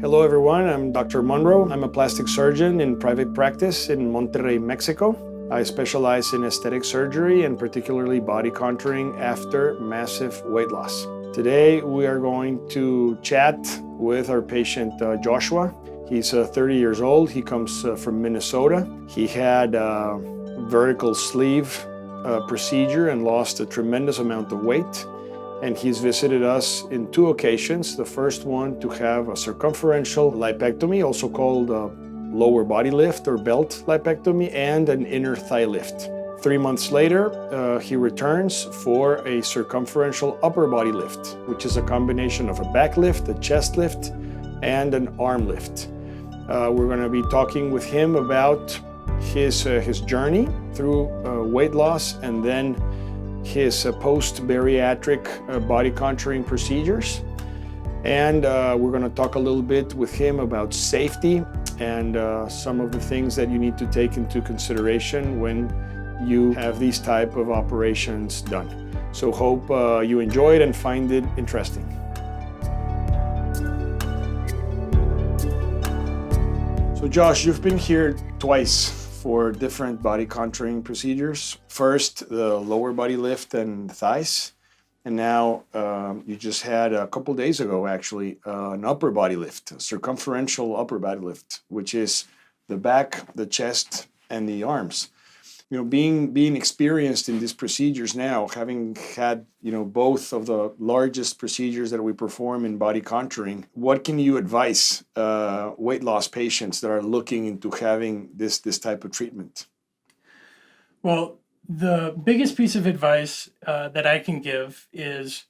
Hello everyone, I'm Dr. Munro. I'm a plastic surgeon in private practice in Monterrey, Mexico. I specialize in aesthetic surgery and particularly body contouring after massive weight loss. Today we are going to chat with our patient Joshua. He's 30 years old. He comes from Minnesota. He had a vertical sleeve procedure and lost a tremendous amount of weight. And he's visited us in 2 occasions. The first one to have a circumferential lipectomy, also called a lower body lift or belt lipectomy, and an inner thigh lift. 3 months later, he returns for a circumferential upper body lift, which is a combination of a back lift, a chest lift, and an arm lift. We're going to be talking with him about his journey through weight loss and then his post-bariatric body contouring procedures. And we're going to talk a little bit with him about safety and some of the things that you need to take into consideration when you have these type of operations done. So hope you enjoy it and find it interesting. So Josh, you've been here twice for different body contouring procedures. First, the lower body lift and thighs. And now you just had a couple days ago, actually, an upper body lift, a circumferential upper body lift, which is the back, the chest, and the arms. You know, being experienced in these procedures now, having had, both of the largest procedures that we perform in body contouring, what can you advise weight loss patients that are looking into having this type of treatment? Well, the biggest piece of advice that I can give is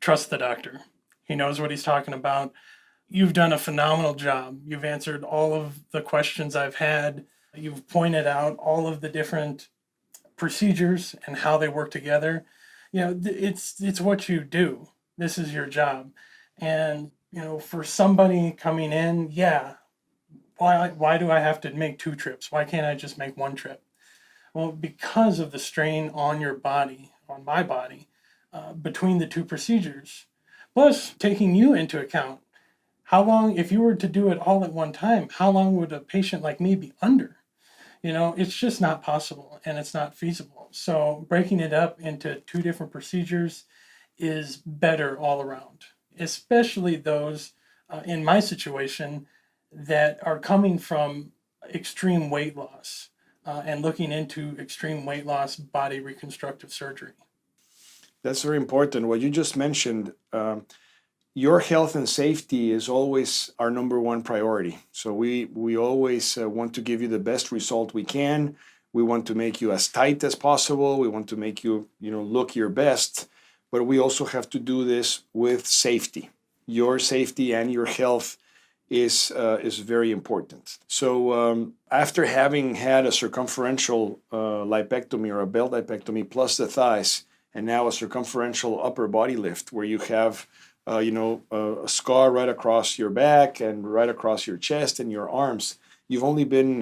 trust the doctor. He knows what he's talking about. You've done a phenomenal job. You've answered all of the questions I've had. You've pointed out all of the different procedures and how they work together. It's what you do. This is your job. And, for somebody coming in, why do I have to make 2 trips? Why can't I just make 1 trip? Well, because of the strain on your body, on my body, between the 2 procedures. Plus, taking you into account, how long, if you were to do it all at one time, how long would a patient like me be under? It's just not possible and it's not feasible. So breaking it up into 2 different procedures is better all around, especially those in my situation that are coming from extreme weight loss and looking into extreme weight loss body reconstructive surgery. That's very important. What you just mentioned, your health and safety is always our number 1 priority. So we always want to give you the best result we can. We want to make you as tight as possible. We want to make you, look your best. But we also have to do this with safety. Your safety and your health is very important. So after having had a circumferential lipectomy or a belt lipectomy plus the thighs, and now a circumferential upper body lift where you have a scar right across your back and right across your chest and your arms. You've only been,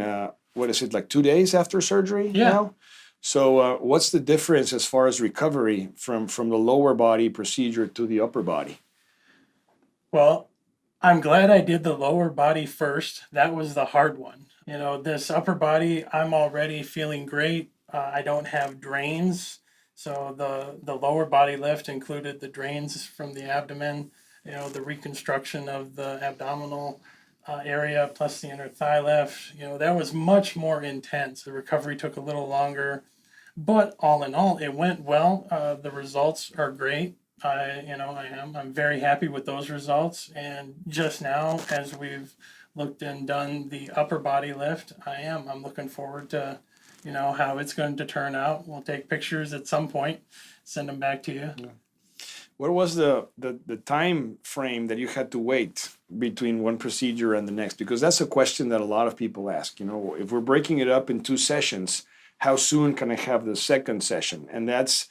2 days after surgery now? So what's the difference as far as recovery from the lower body procedure to the upper body? Well, I'm glad I did the lower body first. That was the hard one. This upper body, I'm already feeling great. I don't have drains. So the lower body lift included the drains from the abdomen, the reconstruction of the abdominal area plus the inner thigh lift. That was much more intense. The recovery took a little longer, but all in all, it went well. The results are great. I'm very happy with those results. And just now, as we've looked and done the upper body lift, I'm looking forward to how it's going to turn out. We'll take pictures at some point, send them back to you. Yeah. What was the time frame that you had to wait between one procedure and the next? Because that's a question that a lot of people ask. If we're breaking it up in 2 sessions, how soon can I have the second session? And that's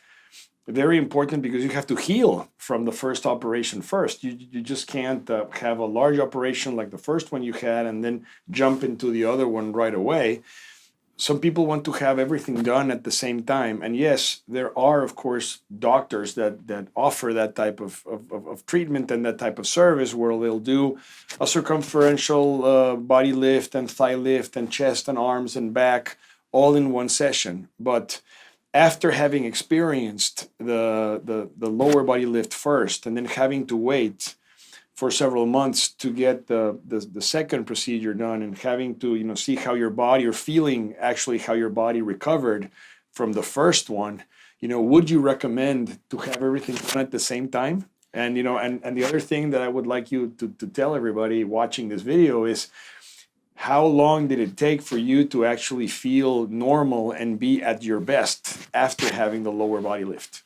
very important because you have to heal from the first operation first. You just can't have a large operation like the first one you had and then jump into the other one right away. some people want to have everything done at the same time. And yes, there are, of course, doctors that offer that type of treatment and that type of service where they'll do a circumferential body lift and thigh lift and chest and arms and back all in one session. But after having experienced the lower body lift first and then having to wait for several months to get the second procedure done and having to see how your body or feeling actually how your body recovered from the first one, would you recommend to have everything done at the same time? And and the other thing that I would like you to tell everybody watching this video is, how long did it take for you to actually feel normal and be at your best after having the lower body lift?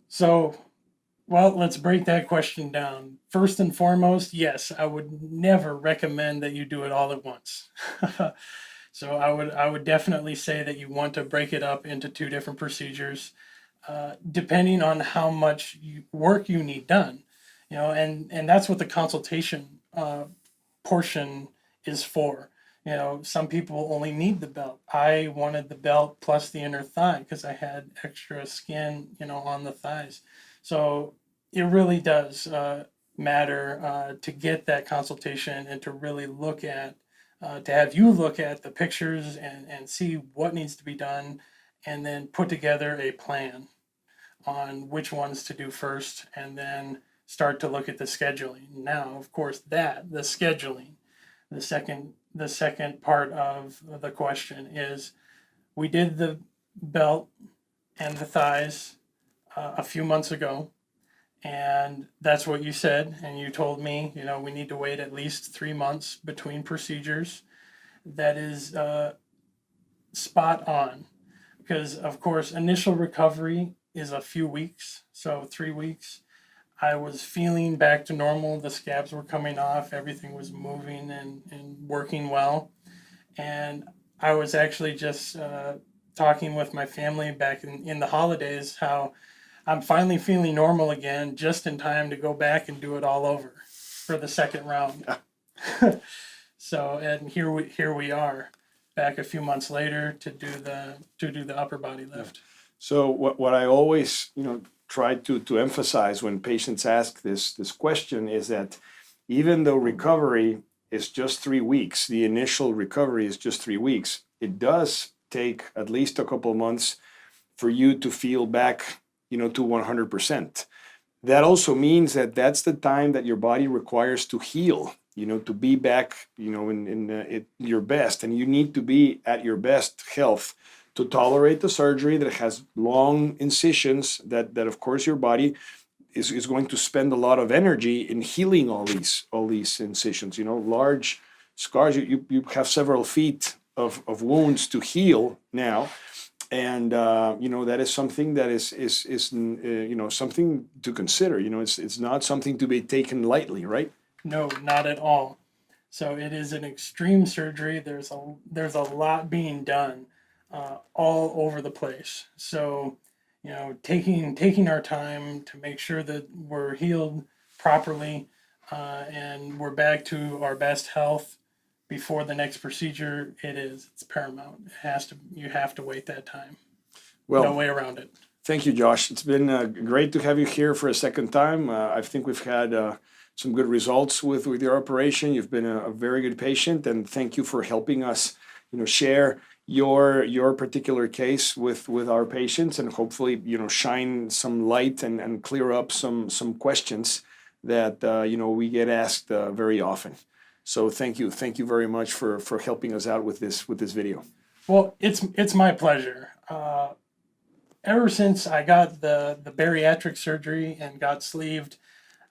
So, well, let's break that question down. First and foremost, yes, I would never recommend that you do it all at once. So I would definitely say that you want to break it up into 2 different procedures, depending on how much work you need done. And that's what the consultation portion is for. Some people only need the belt. I wanted the belt plus the inner thigh because I had extra skin, on the thighs. So it really does matter to get that consultation and to really look at, to have you look at the pictures and see what needs to be done, and then put together a plan on which ones to do first, and then start to look at the scheduling. Now, of course, the scheduling, the second part of the question is, we did the belt and the thighs a few months ago, and that's what you said, and you told me, we need to wait at least 3 months between procedures. That is spot on, because of course initial recovery is a few weeks, so 3 weeks. I was feeling back to normal. The scabs were coming off. Everything was moving and working well. And I was actually just talking with my family back in the holidays how I'm finally feeling normal again, just in time to go back and do it all over for the second round. So, and here we are, back a few months later to do the upper body lift. So what I always try to emphasize when patients ask this question is that even though recovery is just 3 weeks, the initial recovery is just 3 weeks, it does take at least a couple months for you to feel back to 100%. That also means that that's the time that your body requires to heal, to be back in your best, and you need to be at your best health to tolerate the surgery that has long incisions that of course your body is going to spend a lot of energy in healing all these incisions. Large scars, you have several feet of wounds to heal now, and that is something that is something to consider. It's not something to be taken lightly, right? No, not at all. So it is an extreme surgery. There's a lot being done all over the place. So, taking our time to make sure that we're healed properly and we're back to our best health before the next procedure, it's paramount. You have to wait that time. Well, no way around it. Thank you, Josh. It's been great to have you here for a second time. I think we've had some good results with your operation. You've been a very good patient, and thank you for helping us, share your particular case with our patients, and hopefully, shine some light and clear up some questions that we get asked very often. So thank you very much for helping us out with this video. Well, it's my pleasure. Ever since I got the bariatric surgery and got sleeved,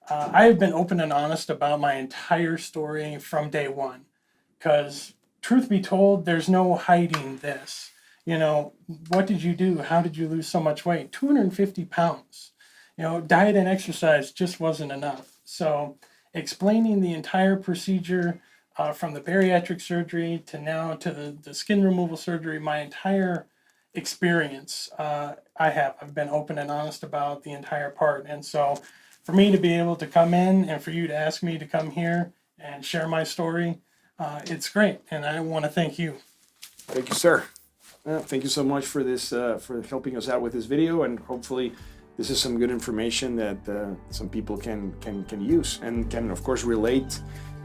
I have been open and honest about my entire story from day one. Because truth be told, there's no hiding this. What did you do? How did you lose so much weight? 250 pounds. Diet and exercise just wasn't enough. So explaining the entire procedure from the bariatric surgery to now to the skin removal surgery, my entire experience, I've been open and honest about the entire part. And so for me to be able to come in and for you to ask me to come here and share my story, it's great. And I want to thank you. Thank you, sir. Thank you so much for this, for helping us out with this video, and hopefully this is some good information that some people can use and can, of course, relate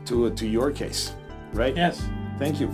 to your case, right? Yes. Thank you.